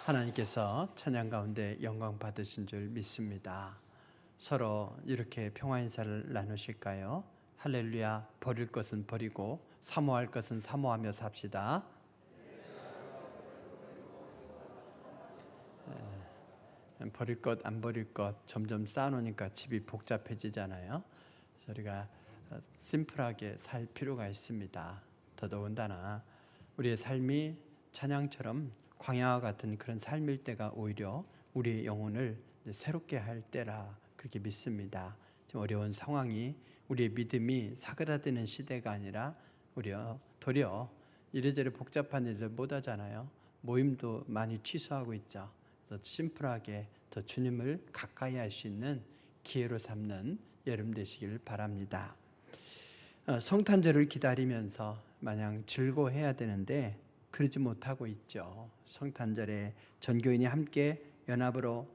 하나님께서 찬양 가운데 영광 받으신 줄 믿습니다. 서로 이렇게 평화 인사를 나누실까요? 할렐루야. 버릴 것은 버리고 사모할 것은 사모하며 삽시다. 버릴 것 안 버릴 것 점점 쌓아놓으니까 집이 복잡해지잖아요. 그래서 우리가 심플하게 살 필요가 있습니다. 더더군다나 우리의 삶이 찬양처럼 광야와 같은 그런 삶일 때가 오히려 우리의 영혼을 새롭게 할 때라 그렇게 믿습니다. 좀 어려운 상황이 우리의 믿음이 사그라드는 시대가 아니라 도리어 이래저래 복잡한 일을 못 하잖아요. 모임도 많이 취소하고 있죠. 더 심플하게 더 주님을 가까이 할 수 있는 기회로 삼는 여름 되시길 바랍니다. 성탄절을 기다리면서 마냥 즐거워해야 되는데 그러지 못하고 있죠. 성탄절에 전교인이 함께 연합으로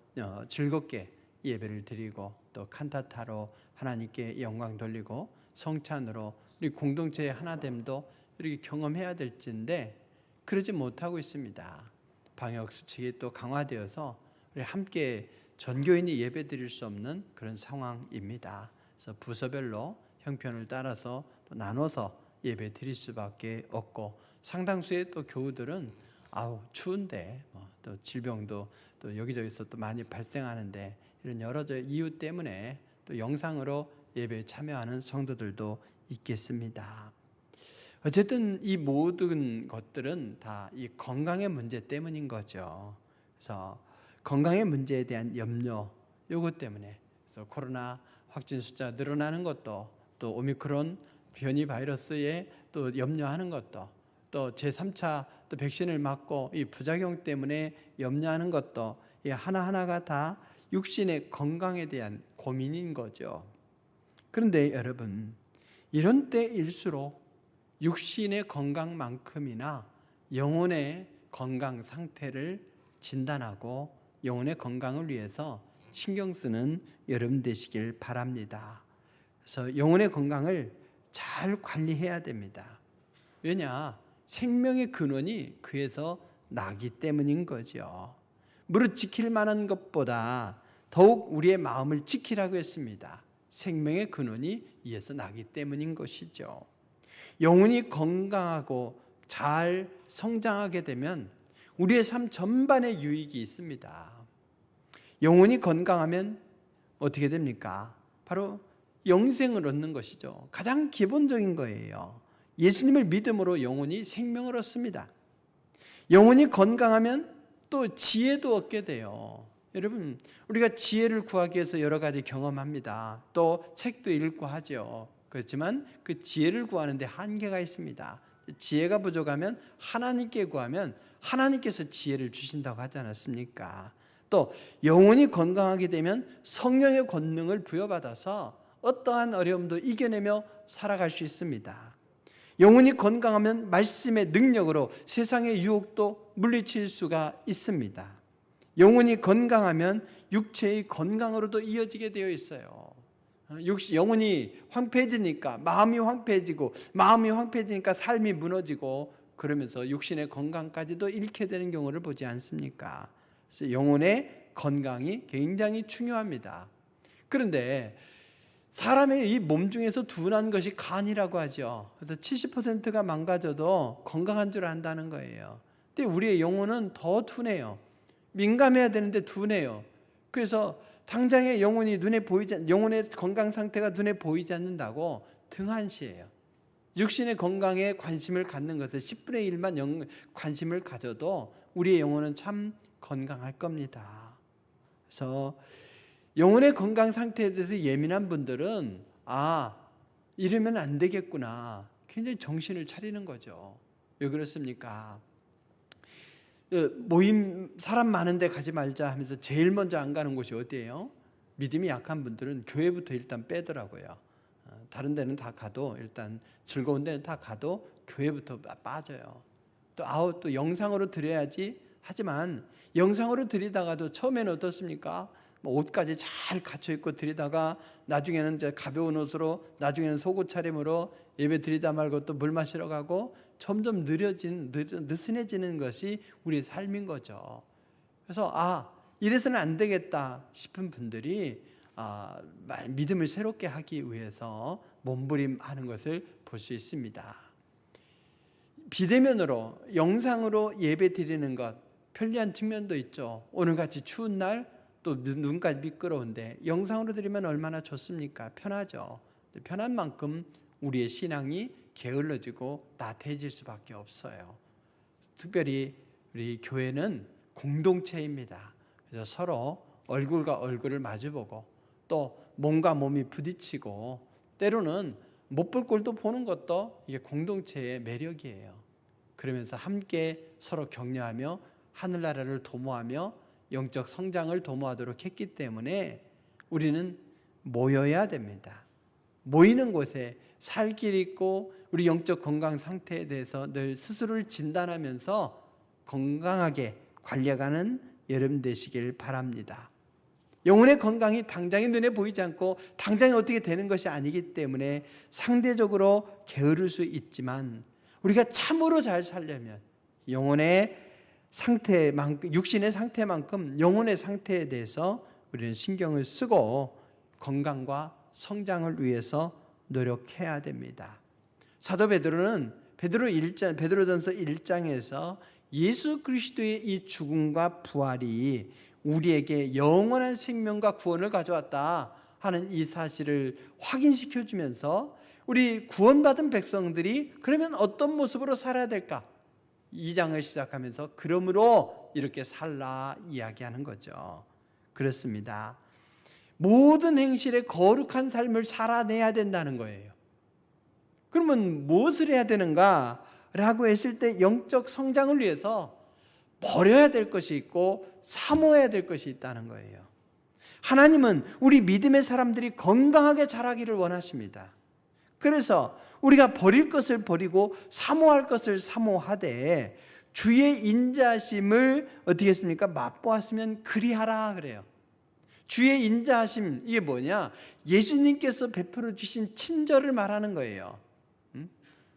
즐겁게 예배를 드리고 또 칸타타로 하나님께 영광 돌리고 성찬으로 우리 공동체의 하나됨도 이렇게 경험해야 될진데 그러지 못하고 있습니다. 방역수칙이 또 강화되어서 우리 함께 전교인이 예배 드릴 수 없는 그런 상황입니다. 그래서 부서별로 형편을 따라서 또 나눠서 예배 드릴 수밖에 없고 상당수의 또 교우들은 추운데 또 질병도 또 여기저기서 또 많이 발생하는데 이런 여러 이유 때문에 또 영상으로 예배에 참여하는 성도들도 있겠습니다. 어쨌든 이 모든 것들은 다 이 건강의 문제 때문인 거죠. 그래서 건강의 문제에 대한 염려, 이것 때문에 그래서 코로나 확진 숫자 늘어나는 것도 또 오미크론 변이 바이러스에 또 염려하는 것도 또 제3차 또 백신을 맞고 이 부작용 때문에 염려하는 것도 이 하나하나가 다 육신의 건강에 대한 고민인 거죠. 그런데 여러분, 이런 때일수록 육신의 건강만큼이나 영혼의 건강 상태를 진단하고 영혼의 건강을 위해서 신경 쓰는 여러분 되시길 바랍니다. 그래서 영혼의 건강을 잘 관리해야 됩니다. 왜냐? 생명의 근원이 그에서 나기 때문인 거죠. 무릇 지킬 만한 것보다 더욱 우리의 마음을 지키라고 했습니다. 생명의 근원이 이에서 나기 때문인 것이죠. 영혼이 건강하고 잘 성장하게 되면 우리의 삶 전반에 유익이 있습니다. 영혼이 건강하면 어떻게 됩니까? 바로 영생을 얻는 것이죠. 가장 기본적인 거예요. 예수님을 믿음으로 영혼이 생명을 얻습니다. 영혼이 건강하면 또 지혜도 얻게 돼요. 여러분, 우리가 지혜를 구하기 위해서 여러 가지 경험합니다. 또 책도 읽고 하죠. 그렇지만 그 지혜를 구하는 데 한계가 있습니다. 지혜가 부족하면 하나님께 구하면 하나님께서 지혜를 주신다고 하지 않았습니까? 또 영혼이 건강하게 되면 성령의 권능을 부여받아서 어떠한 어려움도 이겨내며 살아갈 수 있습니다. 영혼이 건강하면 말씀의 능력으로 세상의 유혹도 물리칠 수가 있습니다. 영혼이 건강하면 육체의 건강으로도 이어지게 되어 있어요. 영혼이 황폐해지니까 마음이 황폐해지고 마음이 황폐해지니까 삶이 무너지고 그러면서 육신의 건강까지도 잃게 되는 경우를 보지 않습니까? 그래서 영혼의 건강이 굉장히 중요합니다. 그런데 사람의 이 몸 중에서 둔한 것이 간이라고 하죠. 그래서 70%가 망가져도 건강한 줄 안다는 거예요. 근데 우리의 영혼은 더 둔해요. 민감해야 되는데 둔해요. 그래서 당장의 영혼의 건강 상태가 눈에 보이지 않는다고 등한시해요. 육신의 건강에 관심을 갖는 것을 10분의 1만 관심을 가져도 우리의 영혼은 참 건강할 겁니다. 그래서 영혼의 건강 상태에 대해서 예민한 분들은 이러면 안 되겠구나. 굉장히 정신을 차리는 거죠. 왜 그렇습니까? 모임 사람 많은데 가지 말자 하면서 제일 먼저 안 가는 곳이 어디예요? 믿음이 약한 분들은 교회부터 일단 빼더라고요. 다른 데는 다 가도 일단 즐거운 데는 다 가도 교회부터 빠져요. 또 영상으로 드려야지 하지만 영상으로 드리다가도 처음에는 어떻습니까? 옷까지 잘 갖춰 입고 드리다가 나중에는 이제 가벼운 옷으로 나중에는 속옷 차림으로 예배 드리다 말고 또 물 마시러 가고 점점 느슨해지는 것이 우리의 삶인 거죠. 그래서 이래서는 안 되겠다 싶은 분들이 믿음을 새롭게 하기 위해서 몸부림하는 것을 볼 수 있습니다. 비대면으로 영상으로 예배 드리는 것 편리한 측면도 있죠. 오늘같이 추운 날 또 눈까지 미끄러운데 영상으로 드리면 얼마나 좋습니까? 편하죠. 편한 만큼 우리의 신앙이 게을러지고 나태해질 수밖에 없어요. 특별히 우리 교회는 공동체입니다. 그래서 서로 얼굴과 얼굴을 마주보고 또 몸과 몸이 부딪히고 때로는 못 볼 꼴도 보는 것도 이게 공동체의 매력이에요. 그러면서 함께 서로 격려하며 하늘나라를 도모하며 영적 성장을 도모하도록 했기 때문에 우리는 모여야 됩니다. 모이는 곳에 살 길이 있고 우리 영적 건강 상태에 대해서 늘 스스로를 진단하면서 건강하게 관리해가는 여러분 되시길 바랍니다. 영혼의 건강이 당장에 눈에 보이지 않고 당장에 어떻게 되는 것이 아니기 때문에 상대적으로 게으를 수 있지만 우리가 참으로 잘 살려면 영혼의 상태만큼, 육신의 상태만큼 영혼의 상태에 대해서 우리는 신경을 쓰고 건강과 성장을 위해서 노력해야 됩니다. 사도 베드로는 베드로전서 1장에서 예수 그리스도의 이 죽음과 부활이 우리에게 영원한 생명과 구원을 가져왔다 하는 이 사실을 확인시켜 주면서 우리 구원받은 백성들이 그러면 어떤 모습으로 살아야 될까? 2장을 시작하면서 그러므로 이렇게 살라 이야기하는 거죠. 그렇습니다. 모든 행실에 거룩한 삶을 살아내야 된다는 거예요. 그러면 무엇을 해야 되는가? 라고 했을 때 영적 성장을 위해서 버려야 될 것이 있고 사모해야 될 것이 있다는 거예요. 하나님은 우리 믿음의 사람들이 건강하게 자라기를 원하십니다. 그래서 우리가 버릴 것을 버리고 사모할 것을 사모하되 주의 인자하심을 어떻게 했습니까? 맛보았으면 그리하라 그래요. 주의 인자하심 이게 뭐냐? 예수님께서 베풀어 주신 친절을 말하는 거예요.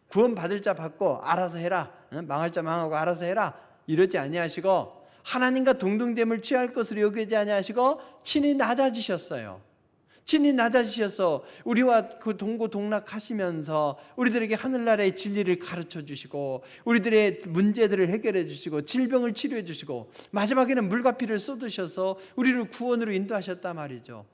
구원 받을 자 받고 알아서 해라. 망할 자 망하고 알아서 해라. 이러지 아니하시고 하나님과 동등됨을 취할 것으로 여기지 아니하시고 친히 낮아지셨어요. 친히 낮아지셔서 우리와 그 동고동락하시면서 우리들에게 하늘나라의 진리를 가르쳐 주시고 우리들의 문제들을 해결해 주시고 질병을 치료해 주시고 마지막에는 물과 피를 쏟으셔서 우리를 구원으로 인도하셨단 말이죠.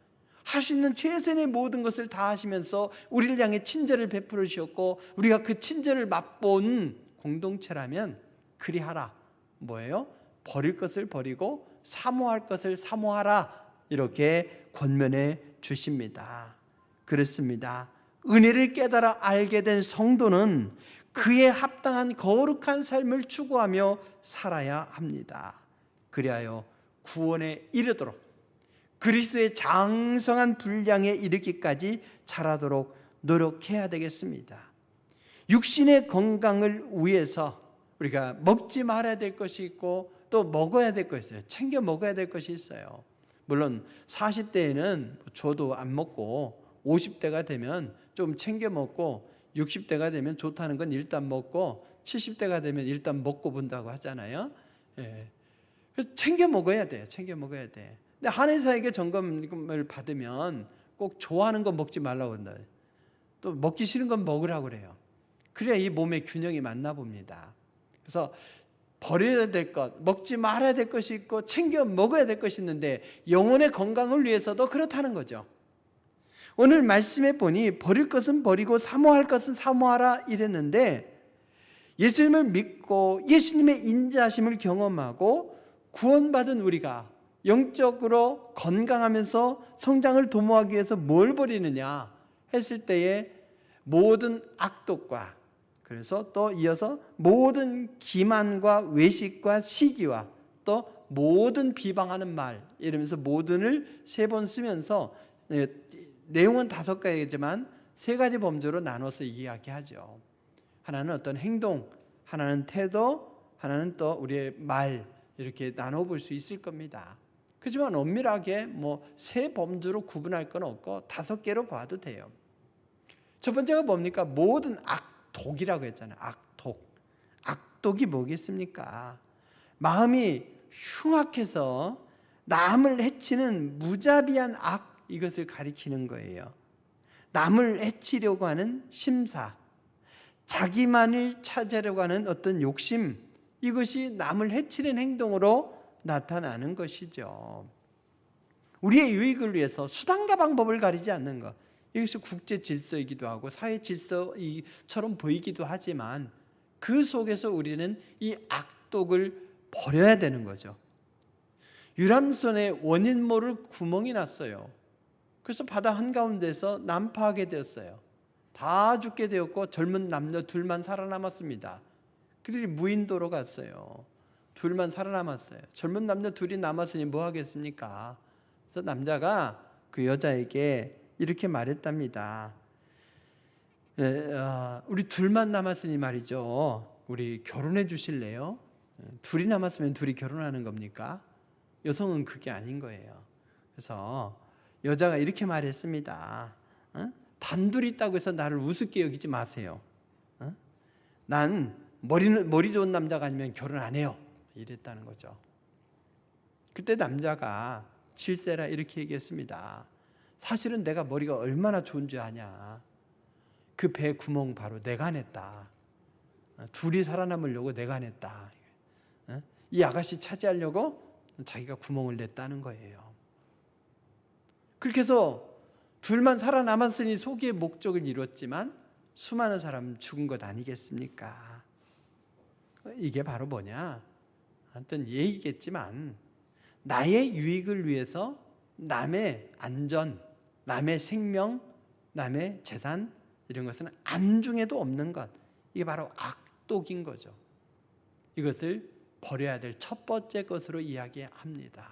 할 수 있는 최선의 모든 것을 다 하시면서 우리를 향해 친절을 베풀어 주셨고 우리가 그 친절을 맛본 공동체라면 그리하라. 뭐예요? 버릴 것을 버리고 사모할 것을 사모하라. 이렇게 권면해 주십니다. 그렇습니다. 은혜를 깨달아 알게 된 성도는 그에 합당한 거룩한 삶을 추구하며 살아야 합니다. 그리하여 구원에 이르도록 그리스도의 장성한 분량에 이르기까지 자라도록 노력해야 되겠습니다. 육신의 건강을 위해서 우리가 먹지 말아야 될 것이 있고 또 먹어야 될 것이 있어요. 챙겨 먹어야 될 것이 있어요. 물론 40대에는 저도 안 먹고 50대가 되면 좀 챙겨 먹고 60대가 되면 좋다는 건 일단 먹고 70대가 되면 일단 먹고 본다고 하잖아요. 그래서 챙겨 먹어야 돼. 챙겨 먹어야 돼. 근데 한의사에게 점검을 받으면 꼭 좋아하는 건 먹지 말라고 한다. 또 먹기 싫은 건 먹으라고 그래요. 그래야 이 몸의 균형이 맞나 봅니다. 그래서 버려야 될 것, 먹지 말아야 될 것이 있고 챙겨 먹어야 될 것이 있는데 영혼의 건강을 위해서도 그렇다는 거죠. 오늘 말씀에 보니 버릴 것은 버리고 사모할 것은 사모하라 이랬는데 예수님을 믿고 예수님의 인자하심을 경험하고 구원받은 우리가 영적으로 건강하면서 성장을 도모하기 위해서 뭘 버리느냐 했을 때에 모든 악독과 그래서 또 이어서 모든 기만과 외식과 시기와 또 모든 비방하는 말 이러면서 모든을 3번 쓰면서 내용은 5가지지만 3가지 범주로 나눠서 이야기하죠. 하나는 어떤 행동, 하나는 태도, 하나는 또 우리의 말 이렇게 나눠볼 수 있을 겁니다. 그렇지만 엄밀하게 3범주로 구분할 건 없고 5개로 봐도 돼요. 첫 번째가 뭡니까? 모든 악독이라고 했잖아요. 악독. 악독이 뭐겠습니까? 마음이 흉악해서 남을 해치는 무자비한 악, 이것을 가리키는 거예요. 남을 해치려고 하는 심사, 자기만을 찾으려고 하는 어떤 욕심, 이것이 남을 해치는 행동으로 나타나는 것이죠. 우리의 유익을 위해서 수단과 방법을 가리지 않는 것, 이것이 국제 질서이기도 하고 사회 질서처럼 보이기도 하지만 그 속에서 우리는 이 악독을 버려야 되는 거죠. 유람선에 원인 모를 구멍이 났어요. 그래서 바다 한가운데서 난파하게 되었어요. 다 죽게 되었고 젊은 남녀 둘만 살아남았습니다. 그들이 무인도로 갔어요. 둘만 살아남았어요. 젊은 남녀 둘이 남았으니 뭐 하겠습니까? 그래서 남자가 그 여자에게 이렇게 말했답니다. 우리 둘만 남았으니 말이죠, 우리 결혼해 주실래요? 둘이 남았으면 둘이 결혼하는 겁니까? 여성은 그게 아닌 거예요. 그래서 여자가 이렇게 말했습니다. 단둘이 있다고 해서 나를 우습게 여기지 마세요. 난 머리 좋은 남자가 아니면 결혼 안 해요. 이랬다는 거죠. 그때 남자가 질세라 이렇게 얘기했습니다. 사실은 내가 머리가 얼마나 좋은 줄 아냐. 그 배 구멍 바로 내가 냈다. 둘이 살아남으려고 내가 냈다. 이 아가씨 차지하려고 자기가 구멍을 냈다는 거예요. 그렇게 해서 둘만 살아남았으니 소기의 목적을 이뤘지만 수많은 사람 죽은 것 아니겠습니까? 이게 바로 뭐냐? 어떤 예의겠지만 나의 유익을 위해서 남의 안전, 남의 생명, 남의 재산, 이런 것은 안중에도 없는 것, 이게 바로 악독인 거죠. 이것을 버려야 될 첫 번째 것으로 이야기합니다.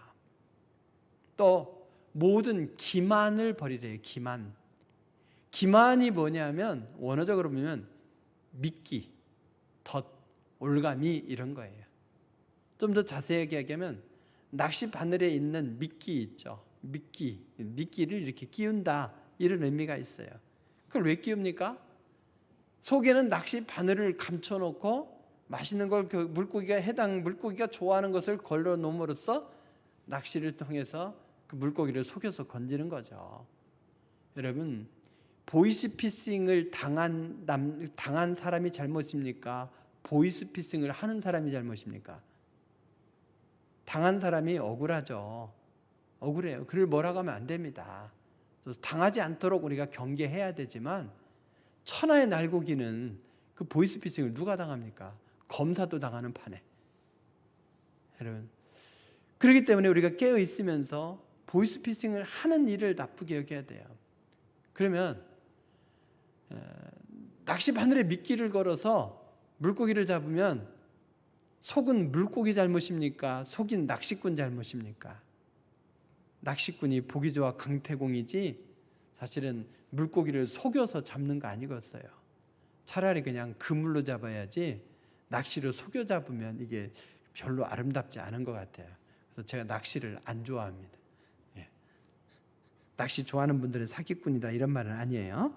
또 모든 기만을 버리래요. 기만이 뭐냐면 원어적으로 보면 미끼, 덫, 올가미 이런 거예요. 좀 더 자세하게 얘기하면 낚시 바늘에 있는 미끼 있죠. 미끼를 이렇게 끼운다, 이런 의미가 있어요. 그걸 왜 끼웁니까? 속에는 낚시 바늘을 감춰놓고 맛있는 걸 그 해당 물고기가 좋아하는 것을 걸러 놓음으로써 낚시를 통해서 그 물고기를 속여서 건지는 거죠. 여러분, 보이스피싱을 당한 사람이 잘못입니까? 보이스피싱을 하는 사람이 잘못입니까? 당한 사람이 억울하죠. 억울해요. 그를 뭐라고 하면 안 됩니다. 당하지 않도록 우리가 경계해야 되지만 천하의 날고기는 그 보이스피싱을 누가 당합니까? 검사도 당하는 판에. 여러분, 그렇기 때문에 우리가 깨어 있으면서 보이스피싱을 하는 일을 나쁘게 여겨야 돼요. 그러면 낚시 바늘에 미끼를 걸어서 물고기를 잡으면 속은 물고기 잘못입니까? 속인 낚시꾼 잘못입니까? 낚시꾼이 보기 좋아 강태공이지 사실은 물고기를 속여서 잡는 거 아니겠어요. 차라리 그냥 그물로 잡아야지 낚시로 속여 잡으면 이게 별로 아름답지 않은 것 같아요. 그래서 제가 낚시를 안 좋아합니다. 예. 낚시 좋아하는 분들은 사기꾼이다 이런 말은 아니에요.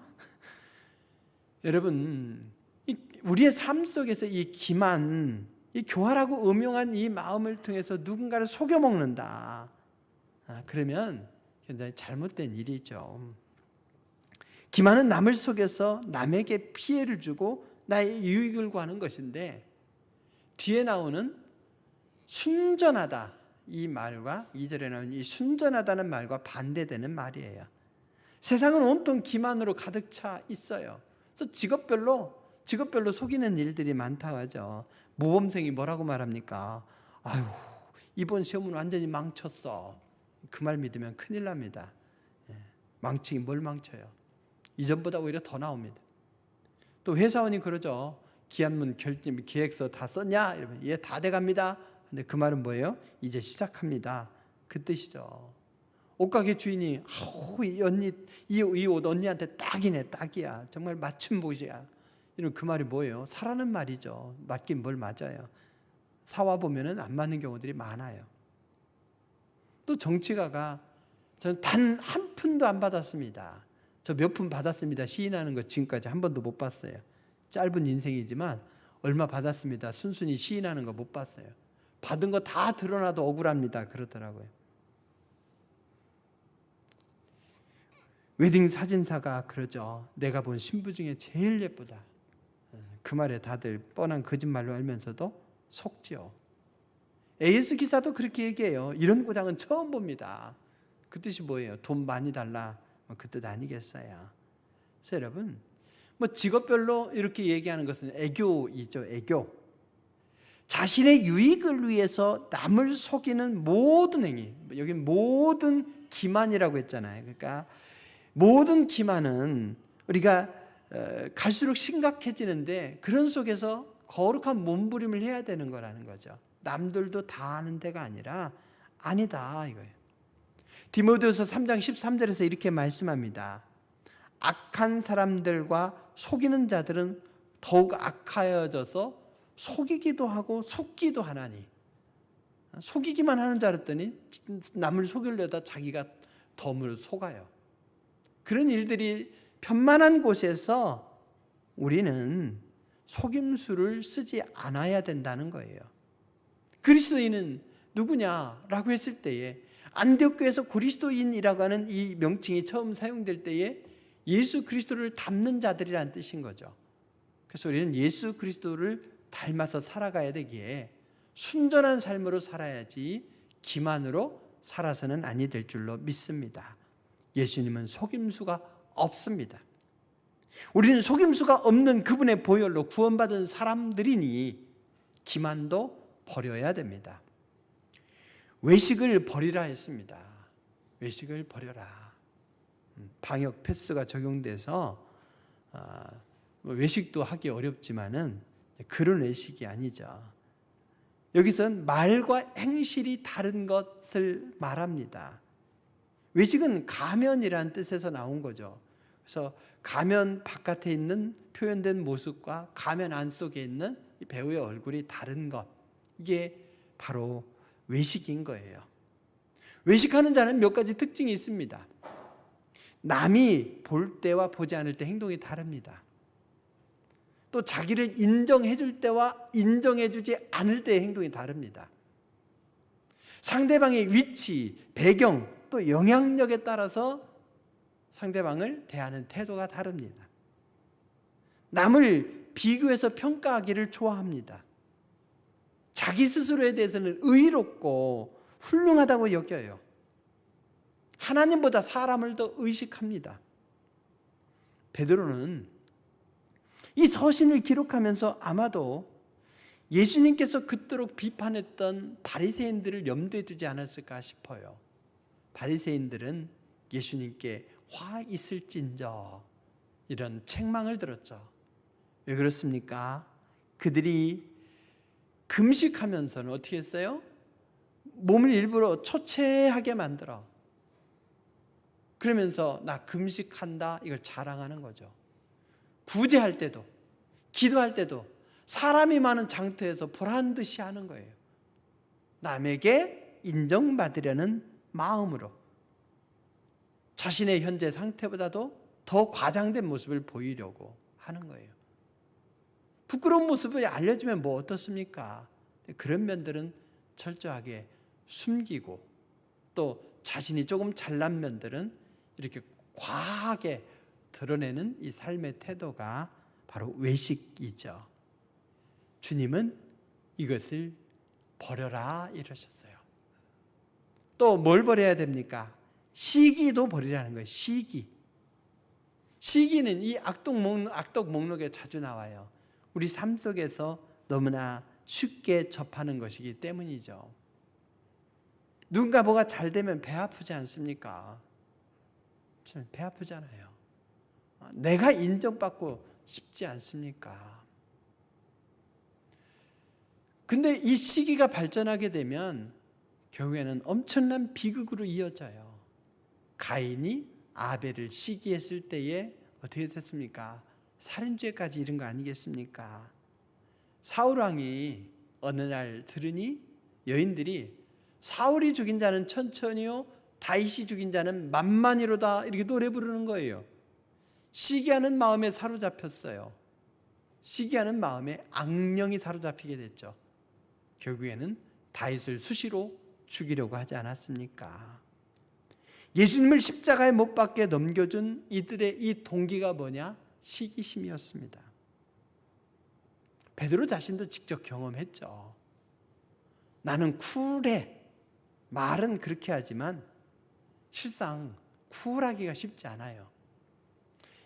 여러분, 우리의 삶 속에서 이 기만, 이 교활하고 음흉한 이 마음을 통해서 누군가를 속여 먹는다. 그러면 굉장히 잘못된 일이죠. 기만은 남을 속여서 남에게 피해를 주고 나의 유익을 구하는 것인데, 뒤에 나오는 순전하다, 이 말과 2절에 나오는 이 순전하다는 말과 반대되는 말이에요. 세상은 온통 기만으로 가득 차 있어요. 그래서 직업별로 속이는 일들이 많다고 하죠. 모범생이 뭐라고 말합니까? 아유, 이번 시험은 완전히 망쳤어. 그 말 믿으면 큰일 납니다. 망치기 뭘 망쳐요? 이전보다 오히려 더 나옵니다. 또 회사원이 그러죠. 기한문 계획서 다 썼냐? 이러면 예, 다 돼갑니다. 근데 그 말은 뭐예요? 이제 시작합니다. 그 뜻이죠. 옷가게 주인이 이 옷 언니한테 딱이네, 딱이야. 정말 맞춤 옷이야. 이런 그 말이 뭐예요? 사라는 말이죠. 맞긴 뭘 맞아요. 사와 보면은 안 맞는 경우들이 많아요. 또 정치가가 저는 단 한 푼도 안 받았습니다. 저 몇 푼 받았습니다. 시인하는 거 지금까지 한 번도 못 봤어요. 짧은 인생이지만 얼마 받았습니다. 순순히 시인하는 거 못 봤어요. 받은 거 다 드러나도 억울합니다. 그러더라고요. 웨딩 사진사가 그러죠. 내가 본 신부 중에 제일 예쁘다. 그 말에 다들 뻔한 거짓말로 알면서도 속지요. AS 기사도 그렇게 얘기해요. 이런 고장은 처음 봅니다. 그 뜻이 뭐예요? 돈 많이 달라. 그 뜻 아니겠어요? 그래서 여러분, 직업별로 이렇게 얘기하는 것은 애교이죠. 애교. 자신의 유익을 위해서 남을 속이는 모든 행위, 여기 모든 기만이라고 했잖아요. 그러니까 모든 기만은 우리가 갈수록 심각해지는데 그런 속에서 거룩한 몸부림을 해야 되는 거라는 거죠. 남들도 다 아는 데가 아니라 아니다 이거예요. 디모데후서 3장 13절에서 이렇게 말씀합니다. 악한 사람들과 속이는 자들은 더욱 악하여져서 속이기도 하고 속기도 하나니. 속이기만 하는 줄 알았더니 남을 속이려다 자기가 덤을 속아요. 그런 일들이 편만한 곳에서 우리는 속임수를 쓰지 않아야 된다는 거예요. 그리스도인은 누구냐라고 했을 때에 안디옥교에서 그리스도인이라고 하는 이 명칭이 처음 사용될 때에 예수 그리스도를 닮는 자들이라는 뜻인 거죠. 그래서 우리는 예수 그리스도를 닮아서 살아가야 되기에 순전한 삶으로 살아야지 기만으로 살아서는 아니 될 줄로 믿습니다. 예수님은 속임수가 없습니다. 우리는 속임수가 없는 그분의 보혈로 구원받은 사람들이니 기만도 버려야 됩니다. 외식을 버리라 했습니다. 외식을 버려라. 방역 패스가 적용돼서 외식도 하기 어렵지만은 그런 외식이 아니죠. 여기서는 말과 행실이 다른 것을 말합니다. 외식은 가면이라는 뜻에서 나온 거죠. 그래서 가면 바깥에 있는 표현된 모습과 가면 안 속에 있는 배우의 얼굴이 다른 것, 이게 바로 외식인 거예요. 외식하는 자는 몇 가지 특징이 있습니다. 남이 볼 때와 보지 않을 때 행동이 다릅니다. 또 자기를 인정해 줄 때와 인정해 주지 않을 때의 행동이 다릅니다. 상대방의 위치, 배경, 또 영향력에 따라서 상대방을 대하는 태도가 다릅니다. 남을 비교해서 평가하기를 좋아합니다. 자기 스스로에 대해서는 의롭고 훌륭하다고 여겨요. 하나님보다 사람을 더 의식합니다. 베드로는 이 서신을 기록하면서 아마도 예수님께서 그토록 비판했던 바리새인들을 염두에 두지 않았을까 싶어요. 바리새인들은 예수님께 화 있을진저 이런 책망을 들었죠. 왜 그렇습니까? 그들이 금식하면서는 어떻게 했어요? 몸을 일부러 초췌하게 만들어. 그러면서 나 금식한다 이걸 자랑하는 거죠. 구제할 때도 기도할 때도 사람이 많은 장터에서 보란듯이 하는 거예요. 남에게 인정받으려는 마음으로 자신의 현재 상태보다도 더 과장된 모습을 보이려고 하는 거예요. 부끄러운 모습을 알려주면 뭐 어떻습니까? 그런 면들은 철저하게 숨기고 또 자신이 조금 잘난 면들은 이렇게 과하게 드러내는 이 삶의 태도가 바로 외식이죠. 주님은 이것을 버려라 이러셨어요. 또 뭘 버려야 됩니까? 시기도 버리라는 거예요. 시기. 시기는 이 악독 목록에 자주 나와요. 우리 삶 속에서 너무나 쉽게 접하는 것이기 때문이죠. 누군가 뭐가 잘 되면 배 아프지 않습니까? 배 아프잖아요. 내가 인정받고 싶지 않습니까? 근데 이 시기가 발전하게 되면 결국에는 엄청난 비극으로 이어져요. 가인이 아벨을 시기했을 때에 어떻게 됐습니까? 살인죄까지 이른 거 아니겠습니까? 사울왕이 어느 날 들으니 여인들이 사울이 죽인 자는 천천히요 다윗이 죽인 자는 만만히로다 이렇게 노래 부르는 거예요. 시기하는 마음에 사로잡혔어요. 시기하는 마음에 악령이 사로잡히게 됐죠. 결국에는 다윗을 수시로 죽이려고 하지 않았습니까? 예수님을 십자가에 못 박게 넘겨준 이들의 이 동기가 뭐냐? 시기심이었습니다. 베드로 자신도 직접 경험했죠. 나는 쿨해. 말은 그렇게 하지만 실상 쿨하기가 쉽지 않아요.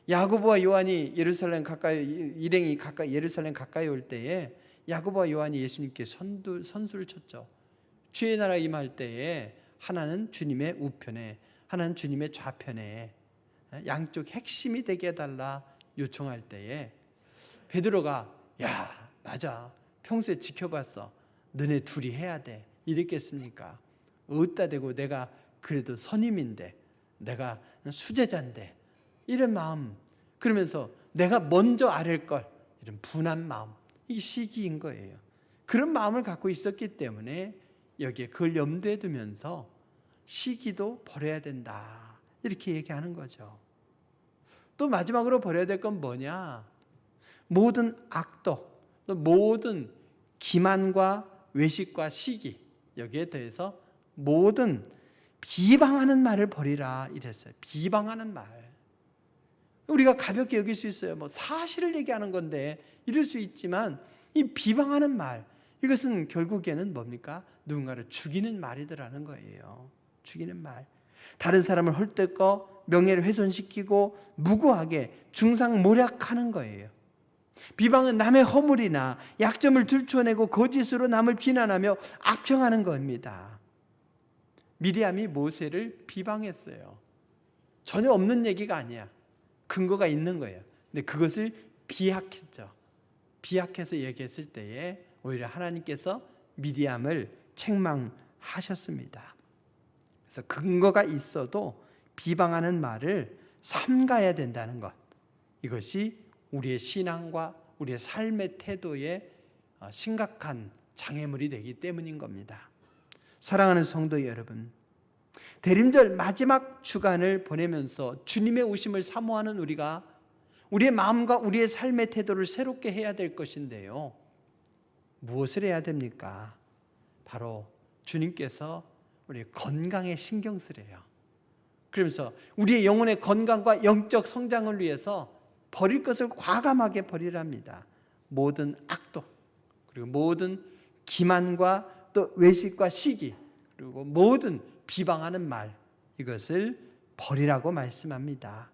야고보와 요한이 예루살렘 가까이 일행이 가까이 예루살렘 가까이 올 때에 야고보와 요한이 예수님께 선수를 쳤죠. 주의 나라 임할 때에 하나는 주님의 우편에, 하나는 주님의 좌편에 양쪽 핵심이 되게 해달라 요청할 때에 베드로가 야 맞아 평소에 지켜봤어 너네 둘이 해야 돼 이랬겠습니까? 어디다 대고 내가 그래도 선임인데 내가 수제자인데 이런 마음 그러면서 내가 먼저 아랠걸 이런 분한 마음 이게 시기인 거예요. 그런 마음을 갖고 있었기 때문에 여기에 그걸 염두에 두면서 시기도 버려야 된다 이렇게 얘기하는 거죠. 또 마지막으로 버려야 될 건 뭐냐? 모든 악독, 또 모든 기만과 외식과 시기 여기에 대해서 모든 비방하는 말을 버리라 이랬어요. 비방하는 말. 우리가 가볍게 여길 수 있어요. 뭐 사실을 얘기하는 건데 이럴 수 있지만 이 비방하는 말 이것은 결국에는 뭡니까? 누군가를 죽이는 말이더라는 거예요. 죽이는 말. 다른 사람을 헐뜯고 명예를 훼손시키고 무고하게 중상모략하는 거예요. 비방은 남의 허물이나 약점을 들춰내고 거짓으로 남을 비난하며 악평하는 겁니다. 미리암이 모세를 비방했어요. 전혀 없는 얘기가 아니야. 근거가 있는 거예요. 근데 그것을 비약했죠. 비약해서 얘기했을 때에 오히려 하나님께서 미리암을 책망하셨습니다. 그래서 근거가 있어도 비방하는 말을 삼가야 된다는 것. 이것이 우리의 신앙과 우리의 삶의 태도에 심각한 장애물이 되기 때문인 겁니다. 사랑하는 성도 여러분, 대림절 마지막 주간을 보내면서 주님의 오심을 사모하는 우리가 우리의 마음과 우리의 삶의 태도를 새롭게 해야 될 것인데요. 무엇을 해야 됩니까? 바로 주님께서 우리의 건강에 신경 쓰래요. 그러면서 우리의 영혼의 건강과 영적 성장을 위해서 버릴 것을 과감하게 버리랍니다. 모든 악독, 그리고 모든 기만과 또 외식과 시기, 그리고 모든 비방하는 말, 이것을 버리라고 말씀합니다.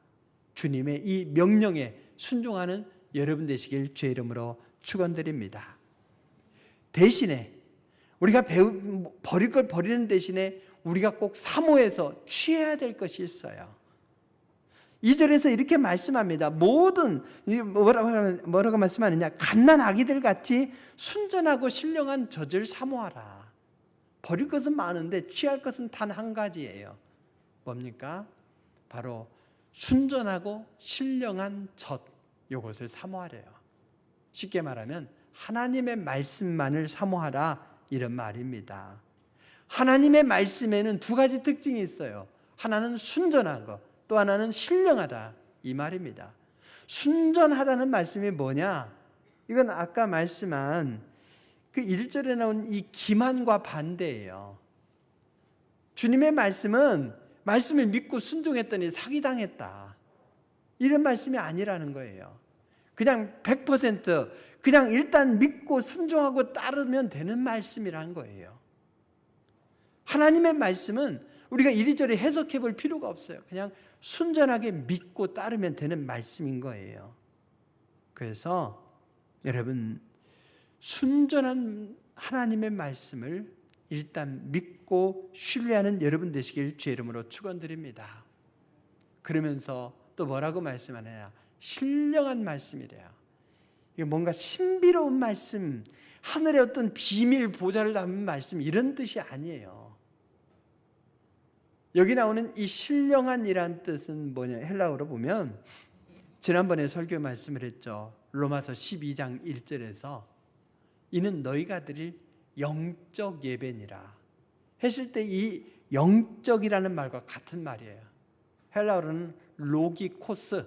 주님의 이 명령에 순종하는 여러분 되시길 주의 이름으로 축원드립니다. 대신에 우리가 버릴 걸 버리는 대신에 우리가 꼭 사모해서 취해야 될 것이 있어요. 2절에서 이렇게 말씀합니다. 모든 뭐라고 말씀하느냐? 갓난 아기들 같이 순전하고 신령한 젖을 사모하라. 버릴 것은 많은데 취할 것은 단 한 가지예요. 뭡니까? 바로 순전하고 신령한 젖, 이것을 사모하래요. 쉽게 말하면 하나님의 말씀만을 사모하라 이런 말입니다. 하나님의 말씀에는 두 가지 특징이 있어요. 하나는 순전한 것, 또 하나는 신령하다 이 말입니다. 순전하다는 말씀이 뭐냐? 이건 아까 말씀한 그 1절에 나온 이 기만과 반대예요. 주님의 말씀은 말씀을 믿고 순종했더니 사기당했다. 이런 말씀이 아니라는 거예요. 그냥 100% 그냥 일단 믿고 순종하고 따르면 되는 말씀이라는 거예요. 하나님의 말씀은 우리가 이리저리 해석해 볼 필요가 없어요. 그냥 순전하게 믿고 따르면 되는 말씀인 거예요. 그래서 여러분 순전한 하나님의 말씀을 일단 믿고 신뢰하는 여러분 되시길 주의 이름으로 축원드립니다. 그러면서 또 뭐라고 말씀하느냐? 신령한 말씀이래요. 이게 뭔가 신비로운 말씀, 하늘의 어떤 비밀 보좌를 담은 말씀 이런 뜻이 아니에요. 여기 나오는 이 신령한이란 뜻은 뭐냐? 헬라어로 보면 지난번에 설교 말씀을 했죠. 로마서 12장 1절에서 이는 너희가 드릴 영적 예배니라 했을 때 이 영적이라는 말과 같은 말이에요. 헬라어로는 로기코스,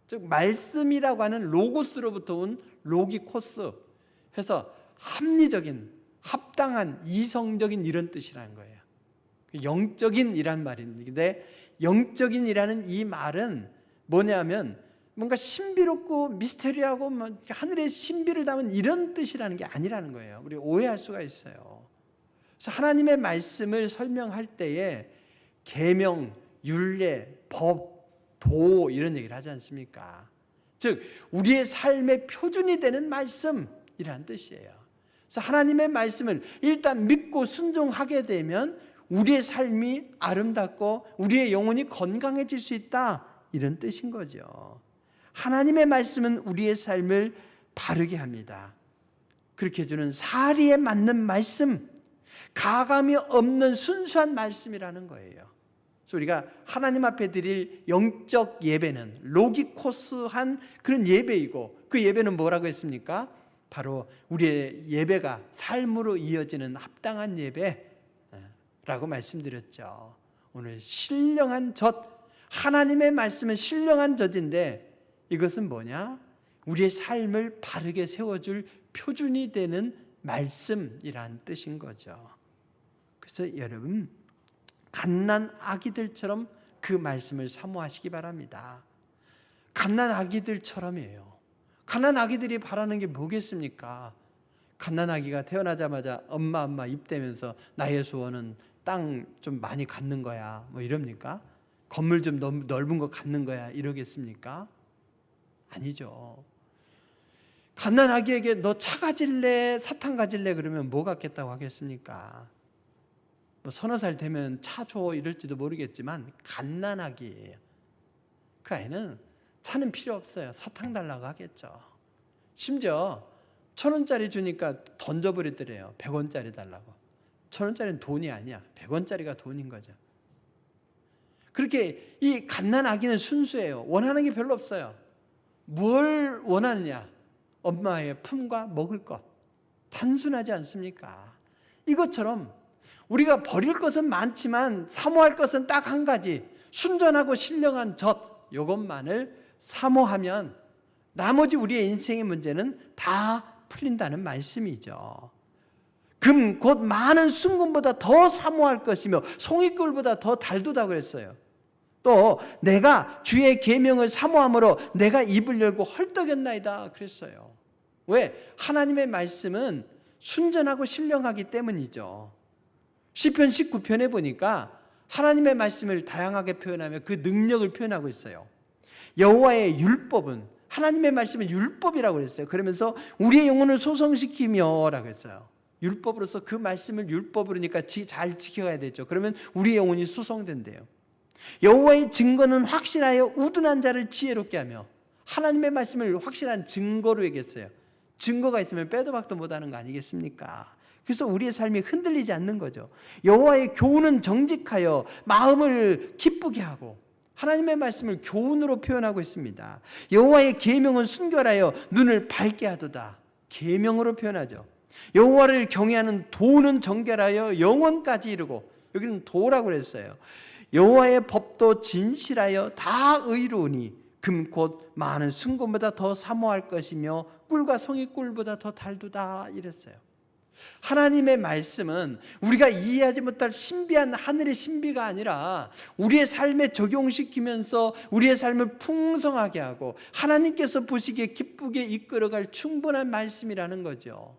즉 말씀이라고 하는 로고스로부터 온 로기코스 해서 합리적인 합당한 이성적인 이런 뜻이라는 거예요. 영적인 이란 말인데 영적인 이라는 이 말은 뭐냐면 뭔가 신비롭고 미스테리하고 하늘의 신비를 담은 이런 뜻이라는 게 아니라는 거예요. 우리 오해할 수가 있어요. 그래서 하나님의 말씀을 설명할 때에 계명, 율례, 법, 도 이런 얘기를 하지 않습니까? 즉 우리의 삶의 표준이 되는 말씀이라는 뜻이에요. 그래서 하나님의 말씀을 일단 믿고 순종하게 되면 우리의 삶이 아름답고 우리의 영혼이 건강해질 수 있다, 이런 뜻인 거죠. 하나님의 말씀은 우리의 삶을 바르게 합니다. 그렇게 해주는 사리에 맞는 말씀, 가감이 없는 순수한 말씀이라는 거예요. 그래서 우리가 하나님 앞에 드릴 영적 예배는 로기코스한 그런 예배이고, 그 예배는 뭐라고 했습니까? 바로 우리의 예배가 삶으로 이어지는 합당한 예배라고 말씀드렸죠. 오늘 신령한 젖, 하나님의 말씀은 신령한 젖인데 이것은 뭐냐? 우리의 삶을 바르게 세워줄 표준이 되는 말씀이란 뜻인 거죠. 그래서 여러분, 갓난 아기들처럼 그 말씀을 사모하시기 바랍니다. 갓난 아기들처럼이에요. 갓난 아기들이 바라는 게 뭐겠습니까? 갓난 아기가 태어나자마자 엄마 입대면서 나의 소원은 땅 좀 많이 갖는 거야, 뭐 이럽니까? 건물 좀 넓은 거 갖는 거야, 이러겠습니까? 아니죠. 갓난 아기에게 너 차 가질래, 사탕 가질래 그러면 뭐 갖겠다고 하겠습니까? 뭐 서너 살 되면 차 줘 이럴지도 모르겠지만 갓난 아기예요. 그 아이는 차는 필요 없어요. 사탕 달라고 하겠죠. 심지어 1,000원짜리 주니까 던져버리더래요. 100원짜리 달라고. 1,000원짜리는 돈이 아니야. 100원짜리가 돈인 거죠. 그렇게 이 갓난 아기는 순수해요. 원하는 게 별로 없어요. 뭘 원하느냐? 엄마의 품과 먹을 것. 단순하지 않습니까? 이것처럼 우리가 버릴 것은 많지만 사모할 것은 딱 한 가지, 순전하고 신령한 젖, 이것만을 사모하면 나머지 우리의 인생의 문제는 다 풀린다는 말씀이죠. 금 곧 많은 순금보다 더 사모할 것이며 송이꿀보다 더 달도다 그랬어요. 또 내가 주의 계명을 사모함으로 내가 입을 열고 헐떡였나이다 그랬어요. 왜? 하나님의 말씀은 순전하고 신령하기 때문이죠. 시편 19편에 보니까 하나님의 말씀을 다양하게 표현하며 그 능력을 표현하고 있어요. 여호와의 율법은, 하나님의 말씀은 율법이라고 그랬어요. 그러면서 우리의 영혼을 소성시키며 라고 했어요. 율법으로서 그 말씀을 율법으로니까 잘 지켜가야 되죠. 그러면 우리의 영혼이 소성된대요. 여호와의 증거는 확실하여 우둔한 자를 지혜롭게 하며, 하나님의 말씀을 확실한 증거로 얘기했어요. 증거가 있으면 빼도 박도 못하는 거 아니겠습니까? 그래서 우리의 삶이 흔들리지 않는 거죠. 여호와의 교훈은 정직하여 마음을 기쁘게 하고, 하나님의 말씀을 교훈으로 표현하고 있습니다. 여호와의 계명은 순결하여 눈을 밝게 하도다. 계명으로 표현하죠. 여호와를 경외하는 도는 정결하여 영원까지 이르고, 여기는 도라고 그랬어요. 여호와의 법도 진실하여 다 의로우니 금 곧 많은 순금보다 더 사모할 것이며 꿀과 송이꿀보다 더 달도다 이랬어요. 하나님의 말씀은 우리가 이해하지 못할 신비한 하늘의 신비가 아니라 우리의 삶에 적용시키면서 우리의 삶을 풍성하게 하고 하나님께서 보시기에 기쁘게 이끌어갈 충분한 말씀이라는 거죠.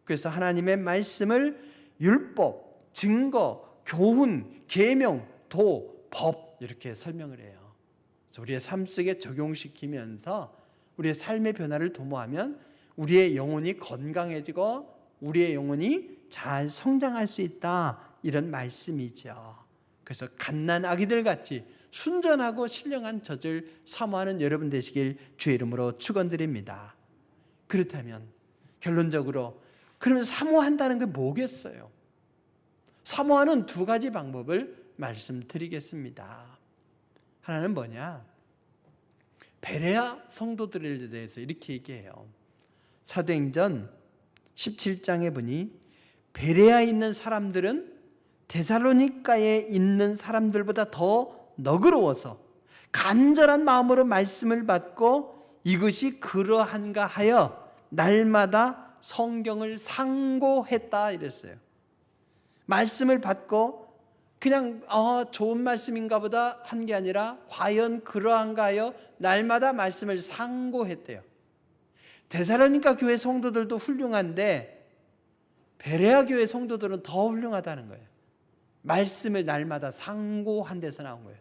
그래서 하나님의 말씀을 율법, 증거, 교훈, 계명, 도, 법 이렇게 설명을 해요. 그래서 우리의 삶 속에 적용시키면서 우리의 삶의 변화를 도모하면 우리의 영혼이 건강해지고 우리의 영혼이 잘 성장할 수 있다, 이런 말씀이죠. 그래서 갓난 아기들 같이 순전하고 신령한 젖을 사모하는 여러분 되시길 주의 이름으로 축원드립니다. 그렇다면 결론적으로 그러면 사모한다는 게 뭐겠어요? 사모하는 두 가지 방법을 말씀드리겠습니다. 하나는 뭐냐? 베레아 성도들에 대해서 이렇게 얘기해요. 사도행전 17장에 보니 베레아에 있는 사람들은 데살로니가에 있는 사람들보다 더 너그러워서 간절한 마음으로 말씀을 받고 이것이 그러한가 하여 날마다 성경을 상고했다 이랬어요. 말씀을 받고 그냥 좋은 말씀인가 보다 한 게 아니라 과연 그러한가요? 날마다 말씀을 상고했대요. 데살로니가 교회 성도들도 훌륭한데 베레아 교회 성도들은 더 훌륭하다는 거예요. 말씀을 날마다 상고한 데서 나온 거예요.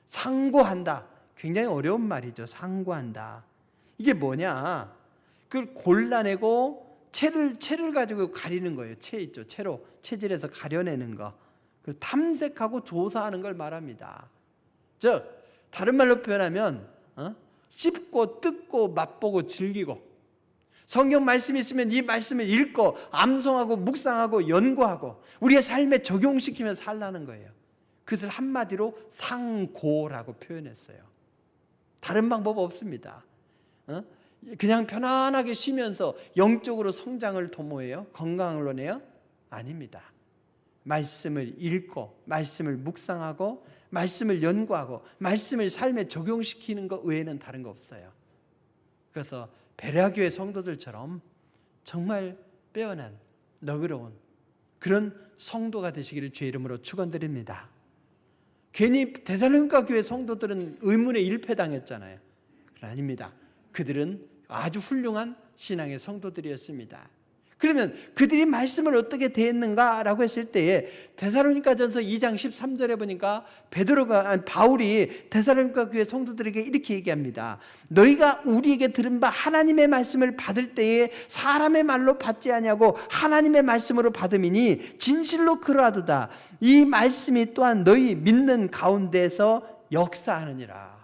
상고한다. 굉장히 어려운 말이죠. 상고한다. 이게 뭐냐? 그걸 골라내고 채를 가지고 가리는 거예요. 채 있죠. 채로 채질해서 가려내는 거. 그 탐색하고 조사하는 걸 말합니다. 즉 다른 말로 표현하면 씹고 뜯고 맛보고 즐기고, 성경 말씀이 있으면 이 말씀을 읽고 암송하고 묵상하고 연구하고 우리의 삶에 적용시키며 살라는 거예요. 그것을 한마디로 상고라고 표현했어요. 다른 방법 없습니다. 그냥 편안하게 쉬면서 영적으로 성장을 도모해요? 건강을 원해요? 아닙니다. 말씀을 읽고 말씀을 묵상하고 말씀을 연구하고 말씀을 삶에 적용시키는 것 외에는 다른 거 없어요. 그래서 베레아 교회 성도들처럼 정말 빼어난 너그러운 그런 성도가 되시기를 주의 이름으로 축원드립니다. 괜히 데살로니가 교회 성도들은 의문에 일패당했잖아요. 아닙니다. 그들은 아주 훌륭한 신앙의 성도들이었습니다. 그러면 그들이 말씀을 어떻게 대했는가라고 했을 때에 데살로니가전서 2장 13절에 보니까 바울이 데살로니가 교회 성도들에게 이렇게 얘기합니다. 너희가 우리에게 들은 바 하나님의 말씀을 받을 때에 사람의 말로 받지 아니하고 하나님의 말씀으로 받음이니 진실로 그러하도다. 이 말씀이 또한 너희 믿는 가운데서 역사하느니라.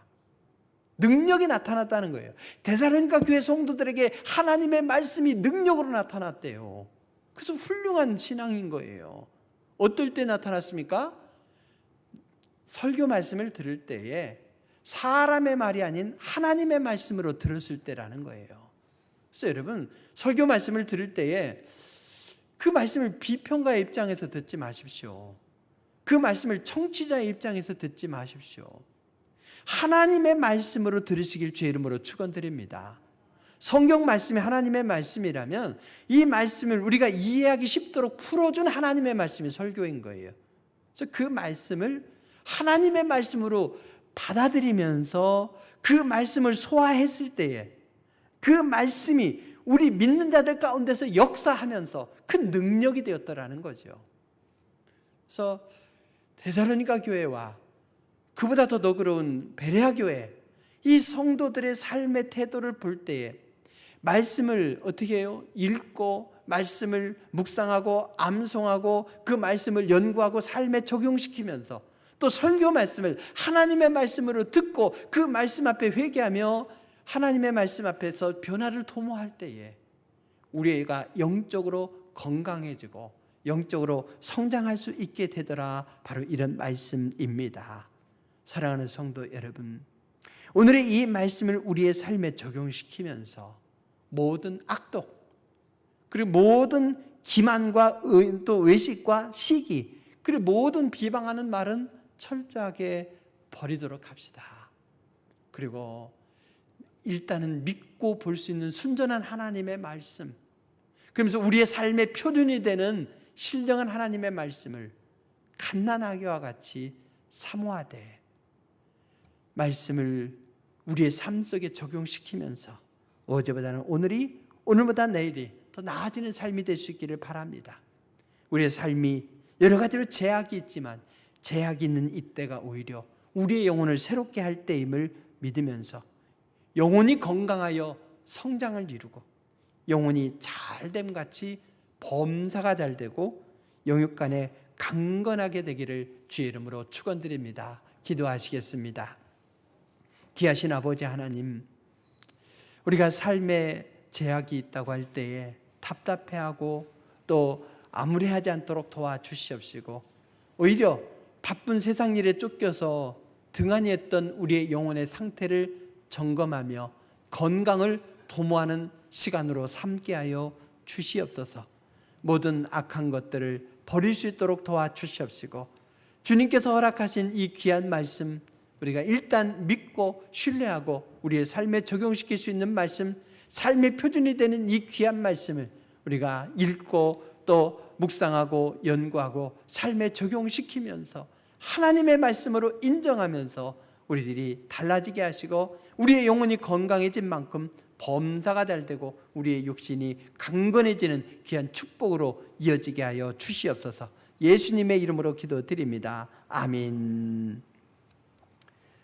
능력이 나타났다는 거예요. 데살로니가 교회 성도들에게 하나님의 말씀이 능력으로 나타났대요. 그래서 훌륭한 신앙인 거예요. 어떨 때 나타났습니까? 설교 말씀을 들을 때에 사람의 말이 아닌 하나님의 말씀으로 들었을 때라는 거예요. 그래서 여러분, 설교 말씀을 들을 때에 그 말씀을 비평가의 입장에서 듣지 마십시오. 그 말씀을 청취자의 입장에서 듣지 마십시오. 하나님의 말씀으로 들으시길 주의 이름으로 축원드립니다. 성경 말씀이 하나님의 말씀이라면 이 말씀을 우리가 이해하기 쉽도록 풀어준 하나님의 말씀이 설교인 거예요. 그래서 그 말씀을 하나님의 말씀으로 받아들이면서 그 말씀을 소화했을 때에 그 말씀이 우리 믿는 자들 가운데서 역사하면서 큰 능력이 되었다라는 거죠. 그래서 데살로니가 교회와 그보다 더 너그러운 베레아 교회, 이 성도들의 삶의 태도를 볼 때에 말씀을 어떻게 해요? 읽고 말씀을 묵상하고 암송하고 그 말씀을 연구하고 삶에 적용시키면서 또 설교 말씀을 하나님의 말씀으로 듣고 그 말씀 앞에 회개하며 하나님의 말씀 앞에서 변화를 도모할 때에 우리가 영적으로 건강해지고 영적으로 성장할 수 있게 되더라. 바로 이런 말씀입니다. 사랑하는 성도 여러분, 오늘의 이 말씀을 우리의 삶에 적용시키면서 모든 악독, 그리고 모든 기만과 또 외식과 시기, 그리고 모든 비방하는 말은 철저하게 버리도록 합시다. 그리고 일단은 믿고 볼 수 있는 순전한 하나님의 말씀, 그러면서 우리의 삶의 표준이 되는 신령한 하나님의 말씀을 갓난아기와 같이 사모하되 말씀을 우리의 삶 속에 적용시키면서 어제보다는 오늘이, 오늘보다 내일이 더 나아지는 삶이 될 수 있기를 바랍니다. 우리의 삶이 여러 가지로 제약이 있지만 제약이 있는 이때가 오히려 우리의 영혼을 새롭게 할 때임을 믿으면서 영혼이 건강하여 성장을 이루고 영혼이 잘됨 같이 범사가 잘 되고 영육 간에 강건하게 되기를 주의 이름으로 축원드립니다. 기도하시겠습니다. 귀하신 아버지 하나님, 우리가 삶에 제약이 있다고 할 때에 답답해하고 또 암울해하지 않도록 도와주시옵시고 오히려 바쁜 세상 일에 쫓겨서 등한히 했던 우리의 영혼의 상태를 점검하며 건강을 도모하는 시간으로 삼게 하여 주시옵소서. 모든 악한 것들을 버릴 수 있도록 도와주시옵시고 주님께서 허락하신 이 귀한 말씀 우리가 일단 믿고 신뢰하고 우리의 삶에 적용시킬 수 있는 말씀, 삶의 표준이 되는 이 귀한 말씀을 우리가 읽고 또 묵상하고 연구하고 삶에 적용시키면서 하나님의 말씀으로 인정하면서 우리들이 달라지게 하시고 우리의 영혼이 건강해진 만큼 범사가 잘 되고 우리의 육신이 강건해지는 귀한 축복으로 이어지게 하여 주시옵소서. 예수님의 이름으로 기도드립니다. 아멘.